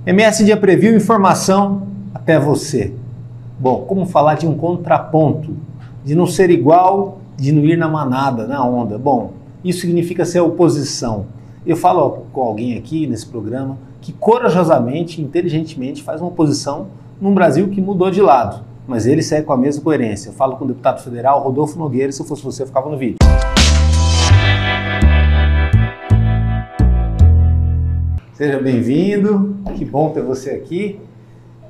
MS Dia Preview, informação até você. Bom, como falar de um contraponto, de não ser igual, de não ir na manada, na onda? Bom, isso significa ser oposição. Eu falo com alguém aqui nesse programa que corajosamente, inteligentemente faz uma oposição num Brasil que mudou de lado, mas ele segue com a mesma coerência. Eu falo com o deputado federal Rodolfo Nogueira, se eu fosse você, eu ficava no vídeo. Seja bem-vindo, que bom ter você aqui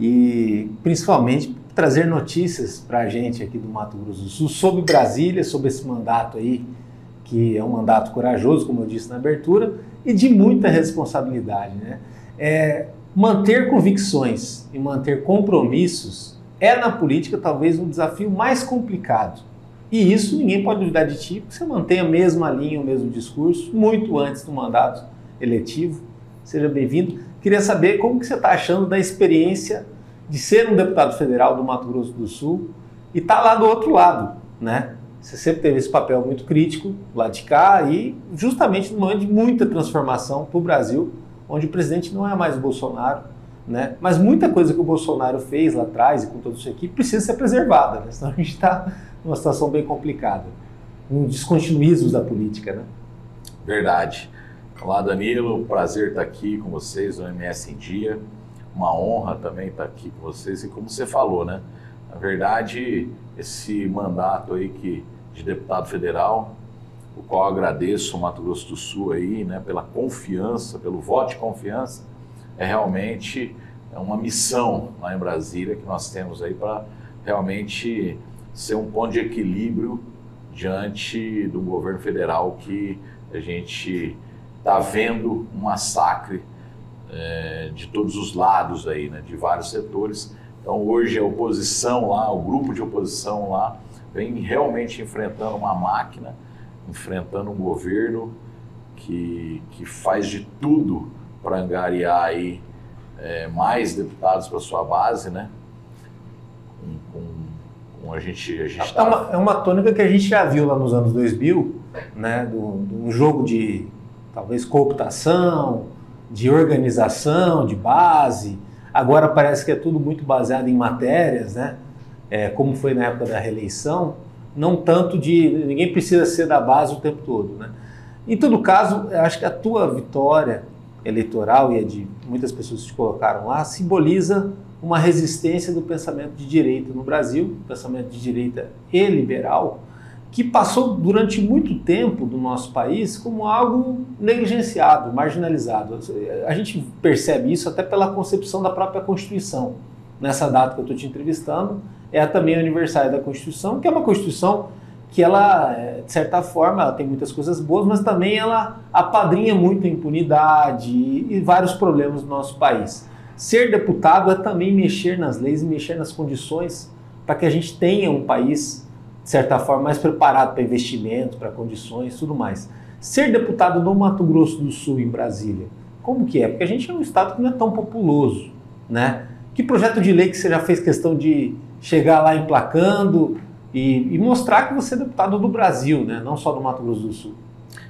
e principalmente trazer notícias para a gente aqui do Mato Grosso do Sul sobre Brasília, sobre esse mandato aí, que é um mandato corajoso, como eu disse na abertura, e de muita responsabilidade, né? Manter convicções e manter compromissos é na política talvez um desafio mais complicado. E isso ninguém pode duvidar de ti, porque você mantém a mesma linha, o mesmo discurso, muito antes do mandato eletivo. Seja bem-vindo. Queria saber como que você está achando da experiência de ser um deputado federal do Mato Grosso do Sul e estar lá do outro lado, né? Você sempre teve esse papel muito crítico lá de cá e justamente no momento de muita transformação para o Brasil, onde o presidente não é mais o Bolsonaro, né? Mas muita coisa que o Bolsonaro fez lá atrás e com toda a sua equipe precisa ser preservada, né? Senão a gente está numa situação bem complicada, um descontinuismos da política, né? Verdade. Olá, Danilo, prazer estar aqui com vocês no MS em Dia, uma honra também estar aqui com vocês e como você falou, né? Na verdade, esse mandato aí de deputado federal, o qual eu agradeço ao Mato Grosso do Sul aí, né, pela confiança, pelo voto de confiança, é realmente uma missão lá em Brasília que nós temos aí para realmente ser um ponto de equilíbrio diante do governo federal que a gente está vendo um massacre de todos os lados aí, né, de vários setores. Então hoje a oposição lá, o grupo de oposição lá, vem realmente enfrentando uma máquina, enfrentando um governo que faz de tudo para angariar aí mais deputados para sua base, né? A gente é uma tônica que a gente já viu lá nos anos 2000, né? Do jogo de talvez cooptação, de organização, de base. Agora parece que é tudo muito baseado em matérias, né? Como foi na época da reeleição, não tanto ninguém precisa ser da base o tempo todo, né? Em todo caso, eu acho que a tua vitória eleitoral e a de muitas pessoas que te colocaram lá simboliza uma resistência do pensamento de direita no Brasil, pensamento de direita e liberal, que passou durante muito tempo do nosso país como algo negligenciado, marginalizado. A gente percebe isso até pela concepção da própria Constituição. Nessa data que eu estou te entrevistando, é também o aniversário da Constituição, que é uma Constituição que ela, de certa forma, ela tem muitas coisas boas, mas também ela apadrinha muito a impunidade e vários problemas do nosso país. Ser deputado é também mexer nas leis e mexer nas condições para que a gente tenha um país, de certa forma, mais preparado para investimentos, para condições e tudo mais. Ser deputado no Mato Grosso do Sul, em Brasília, como que é? Porque a gente é um estado que não é tão populoso, né? Que projeto de lei que você já fez questão de chegar lá emplacando e mostrar que você é deputado do Brasil, né? Não só do Mato Grosso do Sul?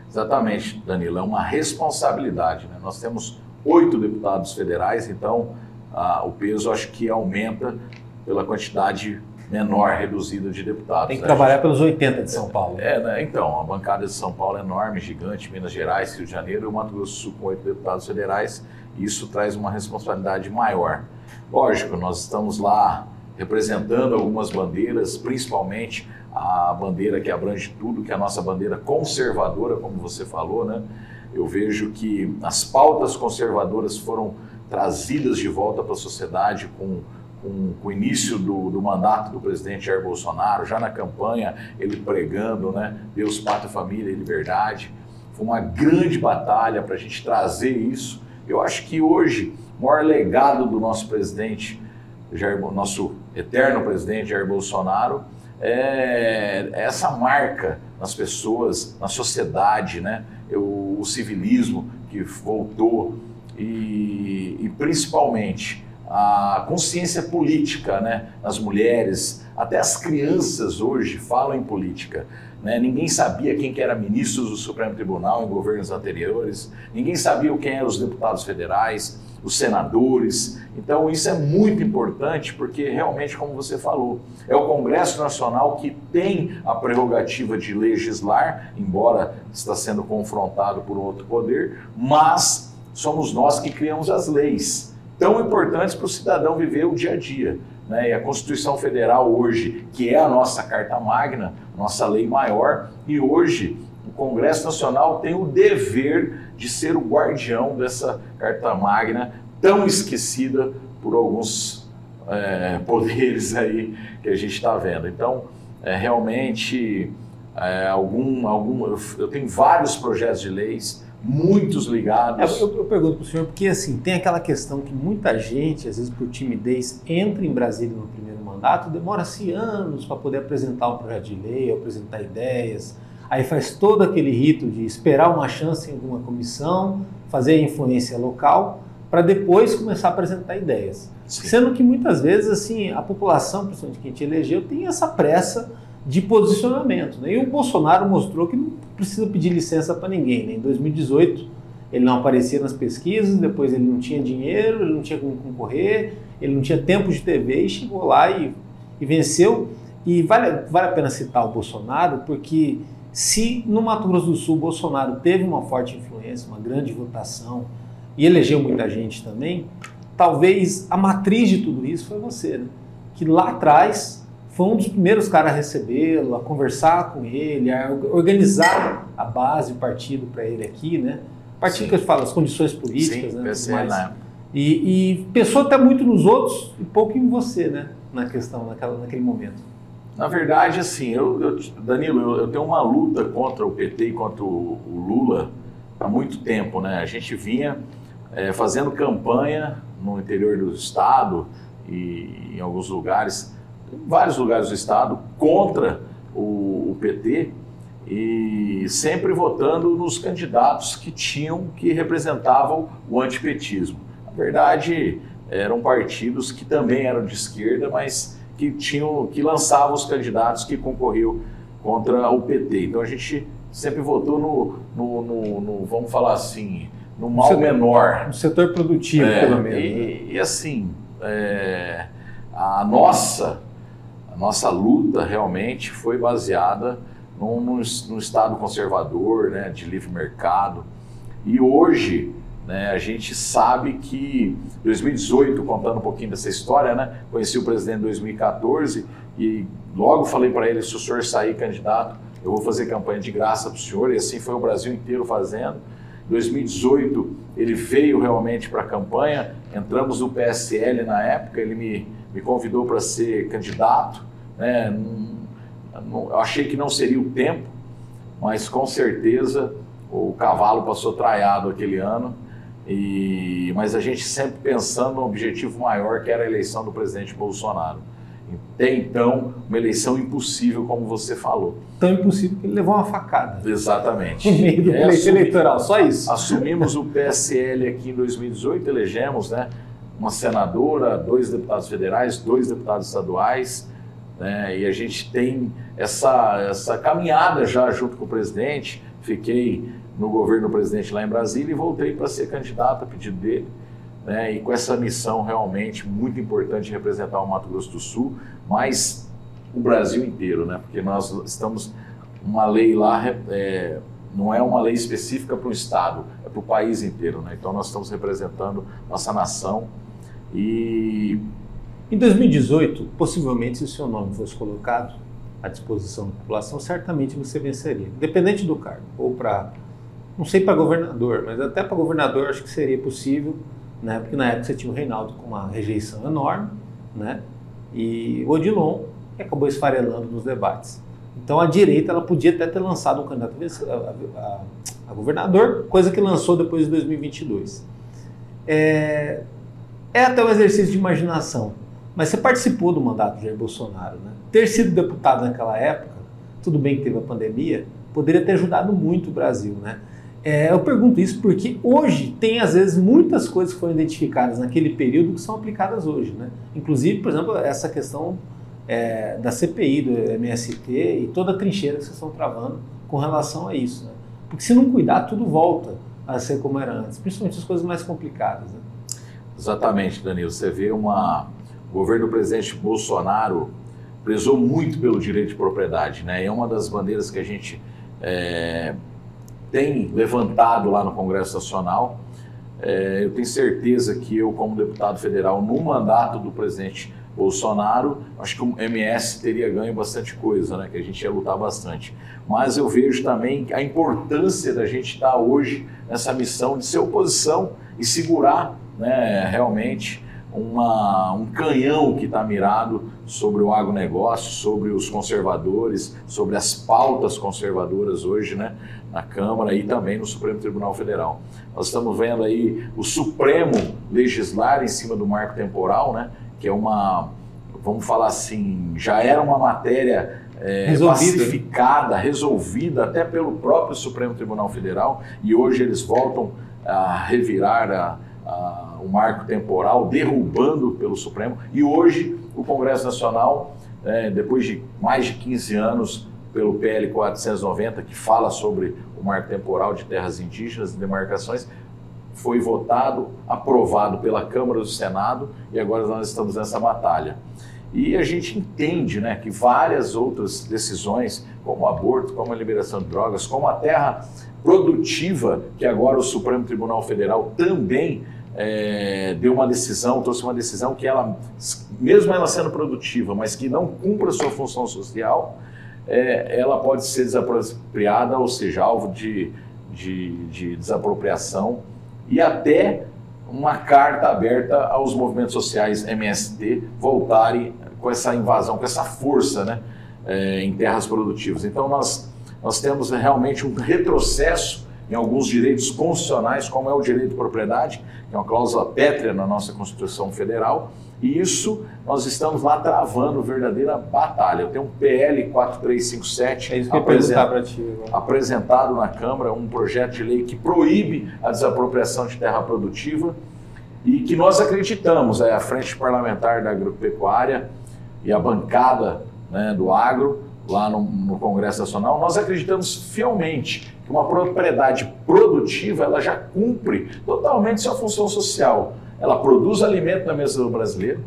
Exatamente, Danilo, é uma responsabilidade, né? Nós temos 8 deputados federais, então o peso acho que aumenta pela quantidade menor, reduzida de deputados. Tem que trabalhar pelos 80 de São Paulo. Né? Então, a bancada de São Paulo é enorme, gigante, Minas Gerais, Rio de Janeiro e o Mato Grosso do Sul com 8 deputados federais, e isso traz uma responsabilidade maior. Lógico, nós estamos lá representando algumas bandeiras, principalmente a bandeira que abrange tudo, que é a nossa bandeira conservadora, como você falou, né? Eu vejo que as pautas conservadoras foram trazidas de volta para a sociedade com o início do mandato do presidente Jair Bolsonaro, já na campanha, ele pregando, né, Deus, Pátria, Família e Liberdade. Foi uma grande batalha para a gente trazer isso. Eu acho que hoje, o maior legado do nosso presidente, nosso eterno presidente Jair Bolsonaro, é essa marca nas pessoas, na sociedade, né? O civilismo que voltou e principalmente a consciência política, né, nas mulheres, até as crianças hoje falam em política, né? Ninguém sabia quem que era ministros do Supremo Tribunal em governos anteriores, ninguém sabia quem eram os deputados federais. os senadores. Então isso é muito importante porque realmente, como você falou, é o Congresso Nacional que tem a prerrogativa de legislar, embora está sendo confrontado por outro poder, mas somos nós que criamos as leis, tão importantes para o cidadão viver o dia a dia. Né? E a Constituição Federal hoje, que é a nossa Carta Magna, nossa lei maior, e hoje o Congresso Nacional tem o dever de ser o guardião dessa Carta Magna, tão esquecida por alguns poderes aí que a gente está vendo. Então, realmente, eu tenho vários projetos de leis, muitos ligados. Eu pergunto para o senhor, porque assim, tem aquela questão que muita gente, às vezes por timidez, entra em Brasília no primeiro mandato, demora-se anos para poder apresentar um projeto de lei, apresentar ideias, aí faz todo aquele rito de esperar uma chance em alguma comissão, fazer a influência local, para depois começar a apresentar ideias. Sim. Sendo que muitas vezes assim, a população, principalmente quem te elegeu, tem essa pressa de posicionamento. Né? E o Bolsonaro mostrou que não precisa pedir licença para ninguém. Né? Em 2018, ele não aparecia nas pesquisas, depois ele não tinha dinheiro, ele não tinha como concorrer, ele não tinha tempo de TV e chegou lá e venceu. E vale a pena citar o Bolsonaro, porque se no Mato Grosso do Sul o Bolsonaro teve uma forte influência, uma grande votação e elegeu muita gente também, talvez a matriz de tudo isso foi você, né? Que lá atrás foi um dos primeiros caras a recebê-lo, a conversar com ele, a organizar a base, o partido para ele aqui, né? Partido que fala as condições políticas, sim, né? Mais. E pensou até muito nos outros e pouco em você, né? Na questão, naquele momento. Na verdade, assim, Danilo, eu tenho uma luta contra o PT e contra o Lula há muito tempo, né? A gente vinha fazendo campanha no interior do estado e em alguns lugares, vários lugares do estado, contra o PT e sempre votando nos candidatos que representavam o antipetismo. Na verdade, eram partidos que também eram de esquerda, mas que lançavam os candidatos que concorriam contra o PT. Então a gente sempre votou no vamos falar assim, no mal menor. No setor produtivo, pelo menos. E assim, a nossa luta realmente foi baseada num Estado conservador, né, de livre mercado. E hoje, né, a gente sabe que 2018, contando um pouquinho dessa história, né, conheci o presidente em 2014 e logo falei para ele, se o senhor sair candidato, eu vou fazer campanha de graça para o senhor, e assim foi o Brasil inteiro fazendo. Em 2018, ele veio realmente para a campanha, entramos no PSL na época, ele me convidou para ser candidato, né? Eu achei que não seria o tempo, mas com certeza o cavalo passou traiado aquele ano, mas a gente sempre pensando no objetivo maior, que era a eleição do presidente Bolsonaro. Até então, uma eleição impossível, como você falou. Tão impossível que ele levou uma facada. Exatamente. No meio do pleito eleitoral, só isso. Assumimos o PSL aqui em 2018, elegemos, né, uma senadora, 2 deputados federais, 2 deputados estaduais, né, e a gente tem essa caminhada já junto com o presidente. Fiquei no governo do presidente lá em Brasília e voltei para ser candidato a pedido dele. Né, e com essa missão realmente muito importante de representar o Mato Grosso do Sul, mas o Brasil inteiro, né, porque nós estamos, uma lei lá, não é uma lei específica para o Estado, é para o país inteiro, né, então nós estamos representando nossa nação. E em 2018, possivelmente, se o seu nome fosse colocado à disposição da população, certamente você venceria, independente do cargo, ou para, não sei para governador, mas até para governador acho que seria possível, né? Porque na época você tinha o Reinaldo com uma rejeição enorme, né? E o Odilon acabou esfarelando nos debates. Então a direita ela podia até ter lançado um candidato a governador, coisa que lançou depois de 2022. É até um exercício de imaginação, mas você participou do mandato de Jair Bolsonaro, né? Ter sido deputado naquela época, tudo bem que teve a pandemia, poderia ter ajudado muito o Brasil, né? Eu pergunto isso porque hoje tem, às vezes, muitas coisas que foram identificadas naquele período que são aplicadas hoje, né? Inclusive, por exemplo, essa questão da CPI, do MST e toda a trincheira que vocês estão travando com relação a isso, né? Porque se não cuidar, tudo volta a ser como era antes, principalmente as coisas mais complicadas, né? Exatamente, Danilo. Você vê o governo do presidente Bolsonaro prezou muito pelo direito de propriedade, né? É uma das bandeiras que a gente tem levantado lá no Congresso Nacional. Eu tenho certeza que eu, como deputado federal, no mandato do presidente Bolsonaro, acho que o MS teria ganho bastante coisa, né? Que a gente ia lutar bastante. Mas eu vejo também a importância da gente estar hoje nessa missão de ser oposição e segurar, né, realmente um canhão que está mirado sobre o agronegócio, sobre os conservadores, sobre as pautas conservadoras hoje, né, na Câmara e também no Supremo Tribunal Federal. Nós estamos vendo aí o Supremo legislar em cima do marco temporal, né, que é vamos falar assim, já era uma matéria pacificada, resolvida até pelo próprio Supremo Tribunal Federal, e hoje eles voltam a revirar o marco temporal, derrubando pelo Supremo. E hoje o Congresso Nacional, depois de mais de 15 anos, pelo PL 490, que fala sobre o marco temporal de terras indígenas e demarcações, foi votado, aprovado pela Câmara do Senado, e agora nós estamos nessa batalha. E a gente entende, né, que várias outras decisões, como o aborto, como a liberação de drogas, como a terra produtiva, que agora o Supremo Tribunal Federal também deu uma decisão, trouxe uma decisão que ela, mesmo ela sendo produtiva, mas que não cumpra a sua função social, ela pode ser desapropriada, ou seja, alvo de desapropriação, e até uma carta aberta aos movimentos sociais MST voltarem com essa invasão, com essa força, né, em terras produtivas. Então nós temos realmente um retrocesso em alguns direitos constitucionais, como é o direito de propriedade, que é uma cláusula pétrea na nossa Constituição Federal, e isso nós estamos lá travando verdadeira batalha. Eu tenho um PL 4357 apresentado na Câmara, um projeto de lei que proíbe a desapropriação de terra produtiva e que nós acreditamos, a Frente Parlamentar da Agropecuária e a bancada, né, do agro, lá no Congresso Nacional, nós acreditamos fielmente que uma propriedade produtiva ela já cumpre totalmente sua função social. Ela produz alimento na mesa do brasileiro,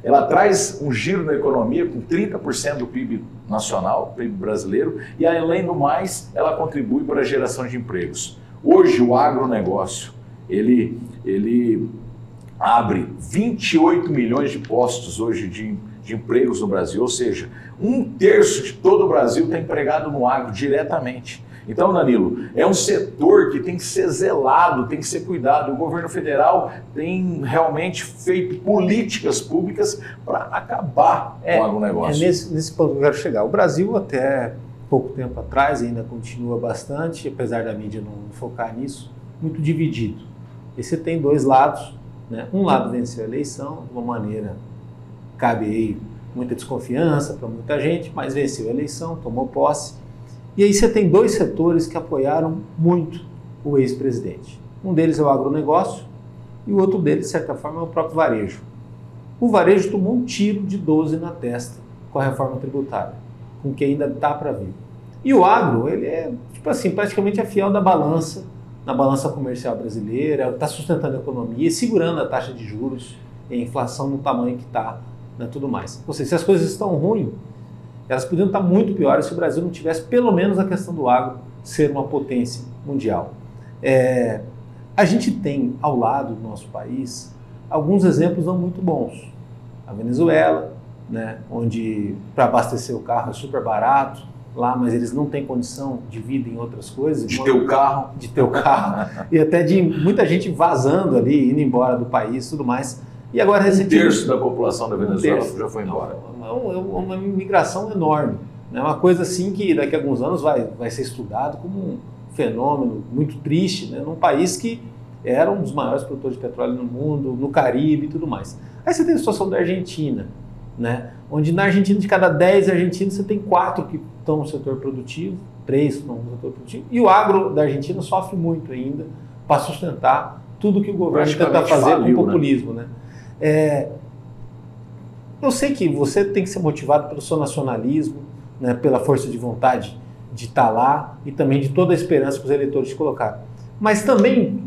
ela traz um giro na economia com 30% do PIB nacional, PIB brasileiro, e além do mais, ela contribui para a geração de empregos. Hoje o agronegócio, ele abre 28 milhões de postos hoje de empregos no Brasil, ou seja, 1/3 de todo o Brasil está empregado no agro diretamente. Então, Danilo, é um setor que tem que ser zelado, tem que ser cuidado. O governo federal tem realmente feito políticas públicas para acabar com o agronegócio. Nesse ponto que eu quero chegar. O Brasil, até pouco tempo atrás, ainda continua bastante, apesar da mídia não focar nisso, muito dividido. E você tem dois lados, né? Um lado venceu a eleição de uma maneira, cabe aí muita desconfiança para muita gente, mas venceu a eleição, tomou posse. E aí você tem dois setores que apoiaram muito o ex-presidente. Um deles é o agronegócio e o outro deles, de certa forma, é o próprio varejo. O varejo tomou um tiro de 12 na testa com a reforma tributária, com o que ainda está para vir. E o agro, ele é, tipo assim, praticamente é fiel da balança, na balança comercial brasileira, está sustentando a economia e segurando a taxa de juros e a inflação no tamanho que está, né, tudo mais. Ou seja, se as coisas estão ruins, elas poderiam estar muito piores se o Brasil não tivesse pelo menos a questão do agro ser uma potência mundial. A gente tem ao lado do nosso país alguns exemplos não muito bons. A Venezuela, né, onde para abastecer o carro é super barato lá, mas eles não têm condição de vida em outras coisas. De ter o carro. De ter o carro. E até de muita gente vazando ali, indo embora do país e tudo mais. E agora, recentemente, 1/3 da população da Venezuela já foi embora. É uma migração enorme. É uma coisa assim que daqui a alguns anos vai ser estudado como um fenômeno muito triste, né, num país que era um dos maiores produtores de petróleo no mundo, no Caribe e tudo mais. Aí você tem a situação da Argentina, né, onde na Argentina, de cada 10 argentinos, você tem 4 que estão no setor produtivo, 3 que estão no setor produtivo, e o agro da Argentina sofre muito ainda para sustentar tudo que o governo tenta fazer com o populismo, né? Eu sei que você tem que ser motivado pelo seu nacionalismo, né, pela força de vontade de estar lá e também de toda a esperança que os eleitores te colocaram. Mas também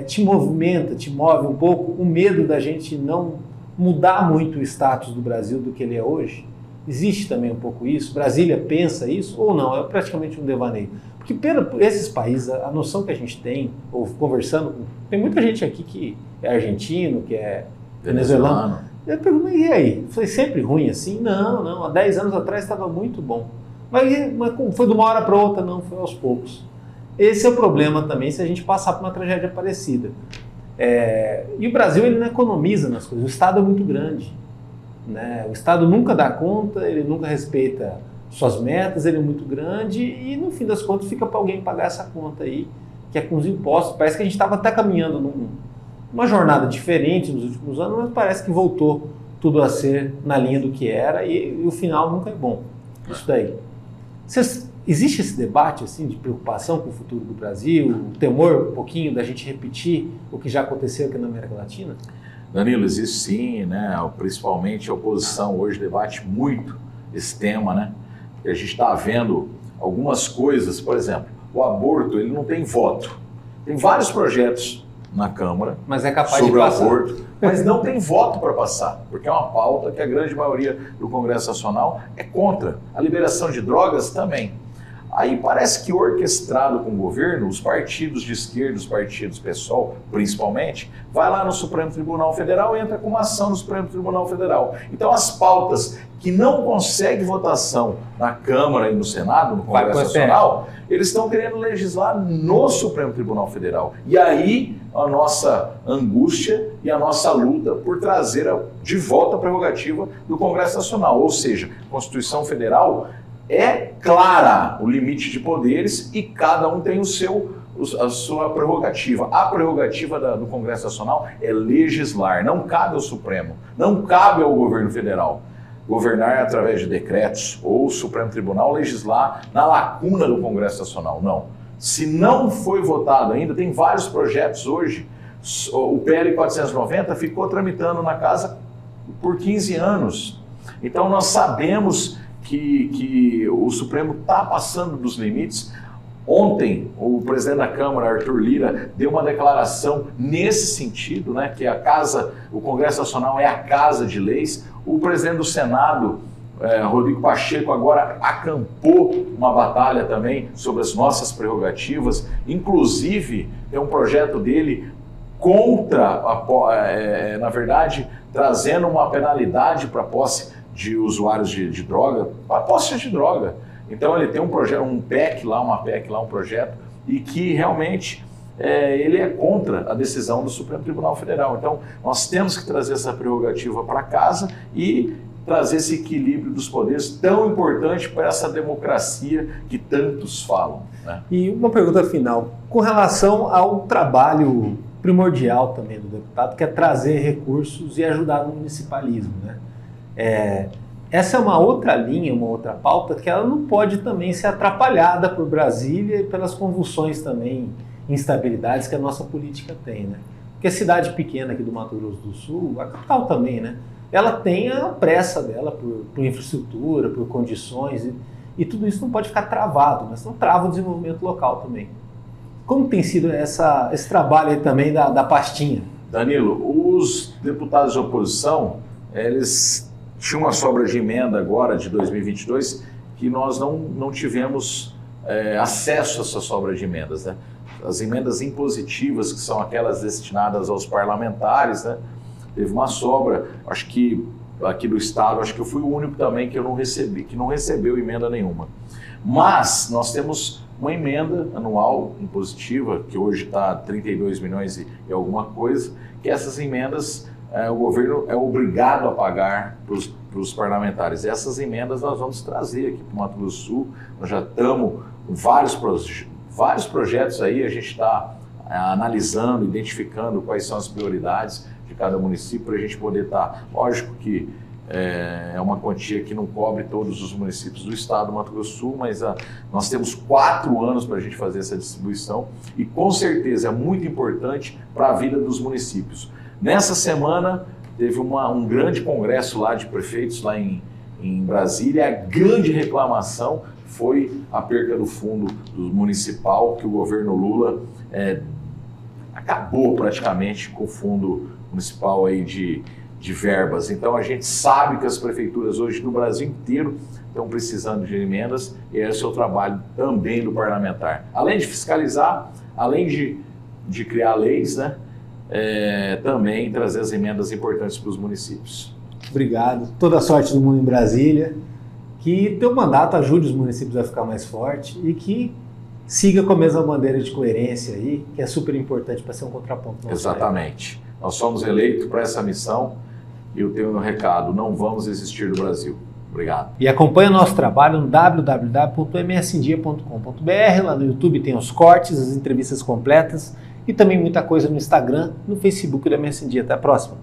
te movimenta, te move um pouco o medo da gente não mudar muito o status do Brasil do que ele é hoje? Existe também um pouco isso? Brasília pensa isso ou não? É praticamente um devaneio. Porque por esses países, a noção que a gente tem, ou conversando, tem muita gente aqui que é argentino, que é venezuelano. Eu pergunto, e aí? Foi sempre ruim assim? Não, há 10 anos atrás estava muito bom. Mas foi de uma hora para outra? Não, foi aos poucos. Esse é o problema também se a gente passar por uma tragédia parecida. E o Brasil ele não economiza nas coisas, o Estado é muito grande. Né? O Estado nunca dá conta, ele nunca respeita suas metas, ele é muito grande e no fim das contas fica para alguém pagar essa conta aí, que é com os impostos. Parece que a gente estava até caminhando numa jornada diferente nos últimos anos, mas parece que voltou tudo a ser na linha do que era e o final nunca é bom. Isso daí. Existe esse debate assim, de preocupação com o futuro do Brasil, o temor um pouquinho da gente repetir o que já aconteceu aqui na América Latina? Danilo, existe sim, né? Principalmente a oposição hoje debate muito esse tema, né? E a gente está vendo algumas coisas, por exemplo, o aborto ele não tem voto. Tem vários projetos na Câmara mas é capaz sobre de passar. O aborto, mas não tem voto para passar, porque é uma pauta que a grande maioria do Congresso Nacional é contra. A liberação de drogas também. Aí parece que orquestrado com o governo, os partidos de esquerda, os partidos PSOL, principalmente, vai lá no Supremo Tribunal Federal e entra com uma ação no Supremo Tribunal Federal. Então as pautas que não conseguem votação na Câmara e no Senado, no Congresso Nacional, eles estão querendo legislar no Supremo Tribunal Federal. E aí a nossa angústia e a nossa luta por trazer de volta a prerrogativa do Congresso Nacional. Ou seja, a Constituição Federal é clara o limite de poderes e cada um tem a sua prerrogativa. A prerrogativa do Congresso Nacional é legislar, não cabe ao Supremo, não cabe ao governo federal. Governar através de decretos ou o Supremo Tribunal legislar na lacuna do Congresso Nacional, não. Se não foi votado ainda, tem vários projetos hoje, o PL 490 ficou tramitando na casa por 15 anos. Então nós sabemos que o Supremo está passando dos limites. Ontem, o presidente da Câmara, Arthur Lira, deu uma declaração nesse sentido, né, que o Congresso Nacional é a casa de leis. O presidente do Senado, Rodrigo Pacheco, agora acampou uma batalha também sobre as nossas prerrogativas. Inclusive, tem um projeto dele contra, na verdade, trazendo uma penalidade para a posse de usuários de droga, a posse de droga. Então ele tem um projeto, um projeto, e que realmente ele é contra a decisão do Supremo Tribunal Federal. Então nós temos que trazer essa prerrogativa para casa e trazer esse equilíbrio dos poderes tão importante para essa democracia que tantos falam, né? E uma pergunta final, com relação ao trabalho primordial também do deputado, que é trazer recursos e ajudar no municipalismo, né? Essa é uma outra linha, uma outra pauta que ela não pode também ser atrapalhada por Brasília e pelas convulsões também, instabilidades que a nossa política tem, né? Porque a cidade pequena aqui do Mato Grosso do Sul, a capital também, né? Ela tem a pressa dela por infraestrutura, por condições e tudo isso não pode ficar travado, né? Senão trava o desenvolvimento local também. Como tem sido esse trabalho aí também da pastinha? Danilo, os deputados de oposição, eles tinham uma sobra de emenda agora, de 2022, que nós não tivemos acesso a essa sobra de emendas, né? As emendas impositivas, que são aquelas destinadas aos parlamentares, né? Teve uma sobra, acho que aqui do Estado, acho que eu fui o único também que eu não recebi, que não recebeu emenda nenhuma. Mas nós temos uma emenda anual impositiva, que hoje está 32 milhões e alguma coisa, que essas emendas o governo é obrigado a pagar para os parlamentares. E essas emendas nós vamos trazer aqui para o Mato Grosso do Sul. Nós já estamos com vários projetos aí, a gente está analisando, identificando quais são as prioridades de cada município para a gente poder estar. Lógico que é uma quantia que não cobre todos os municípios do estado do Mato Grosso do Sul, mas nós temos 4 anos para a gente fazer essa distribuição e com certeza é muito importante para a vida dos municípios. Nessa semana teve um grande congresso lá de prefeitos lá em em Brasília, a grande reclamação foi a perca do fundo municipal, que o governo Lula acabou praticamente com o fundo municipal aí de verbas. Então a gente sabe que as prefeituras hoje no Brasil inteiro estão precisando de emendas, e esse é o trabalho também do parlamentar. Além de fiscalizar, além de criar leis, né, também trazer as emendas importantes para os municípios. Obrigado. Toda a sorte do mundo em Brasília. Que teu mandato ajude os municípios a ficar mais forte e que siga com a mesma bandeira de coerência aí, que é super importante para ser um contraponto. Exatamente. Nós somos eleitos para essa missão e eu tenho um recado: não vamos desistir do Brasil. Obrigado. E acompanhe o nosso trabalho no www.msindia.com.br. Lá no YouTube tem os cortes, as entrevistas completas e também muita coisa no Instagram, no Facebook da MS em Dia. Até a próxima.